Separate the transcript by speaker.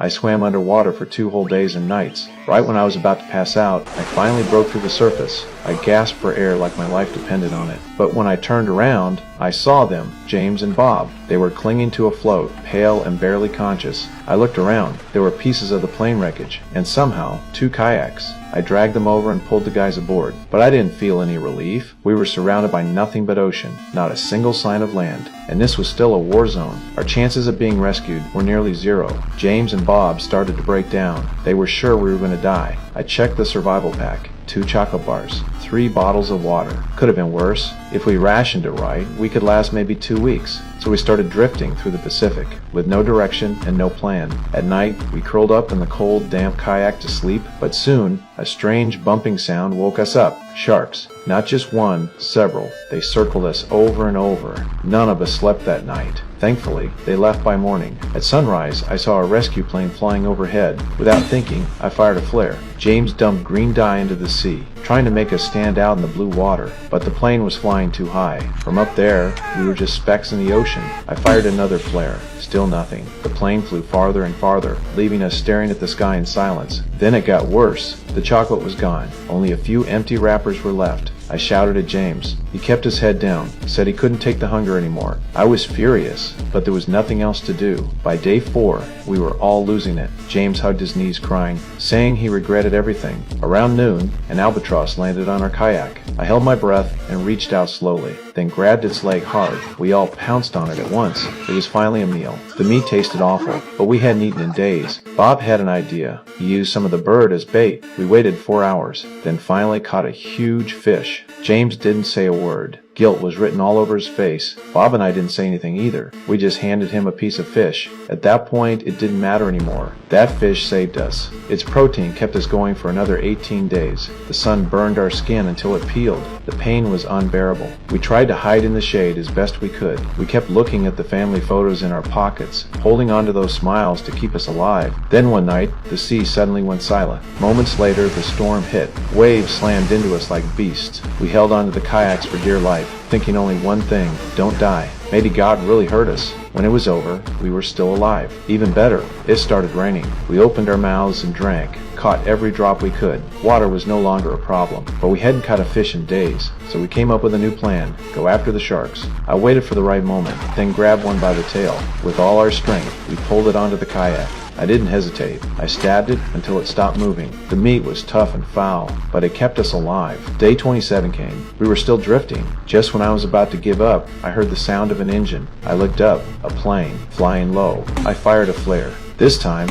Speaker 1: I swam underwater for 2 whole days and nights. Right when I was about to pass out, I finally broke through the surface. I gasped for air like my life depended on it. But when I turned around, I saw them, James and Bob. They were clinging to a float, pale and barely conscious. I looked around. There were pieces of the plane wreckage, and somehow 2 kayaks. I dragged them over and pulled the guys aboard, but I didn't feel any relief. We were surrounded by nothing but ocean, not a single sign of land, and this was still a war zone. Our chances of being rescued were nearly zero. James and Bob started to break down. They were sure we were going to die. I checked the survival pack. 2 chocolate bars, 3 bottles of water. Could have been worse. If we rationed it right, we could last maybe 2 weeks. So we started drifting through the Pacific, with no direction and no plan. At night, we curled up in the cold, damp kayak to sleep, but soon, a strange bumping sound woke us up. Sharks. Not just one, several. They circled us over and over. None of us slept that night. Thankfully, they left by morning. At sunrise, I saw a rescue plane flying overhead. Without thinking, I fired a flare. James dumped green dye into the sea, trying to make us stand out in the blue water, but the plane was flying too high. From up there, we were just specks in the ocean. I fired another flare. Still nothing. The plane flew farther and farther, leaving us staring at the sky in silence. Then it got worse. The chocolate was gone. Only a few empty wrappers were left. I shouted at James. He kept his head down, said he couldn't take the hunger anymore. I was furious, but there was nothing else to do. By day 4, we were all losing it. James hugged his knees, crying, saying he regretted everything. Around noon, an albatross landed on our kayak. I held my breath and reached out slowly, then grabbed its leg hard. We all pounced on it at once. It was finally a meal. The meat tasted awful, but we hadn't eaten in days. Bob had an idea. He used some of the bird as bait. We waited 4 hours, then finally caught a huge fish. James didn't say a word. Guilt was written all over his face. Bob and I didn't say anything either. We just handed him a piece of fish. At that point, it didn't matter anymore. That fish saved us. Its protein kept us going for another 18 days. The sun burned our skin until it peeled. The pain was unbearable. We tried to hide in the shade as best we could. We kept looking at the family photos in our pockets, holding on to those smiles to keep us alive. Then one night, the sea suddenly went silent. Moments later, the storm hit. Waves slammed into us like beasts. We held onto the kayaks for dear life, thinking only one thing: don't die. Maybe God really hurt us. When it was over, we were still alive. Even better, it started raining. We opened our mouths and drank, caught every drop we could. Water was no longer a problem, but we hadn't caught a fish in days, so we came up with a new plan: go after the sharks. I waited for the right moment, then grabbed one by the tail. With all our strength, we pulled it onto the kayak. I didn't hesitate. I stabbed it until it stopped moving. The meat was tough and foul, but it kept us alive. Day 27 came. We were still drifting. Just when I was about to give up, I heard the sound of an engine. I looked up. A plane, flying low. I fired a flare. This time,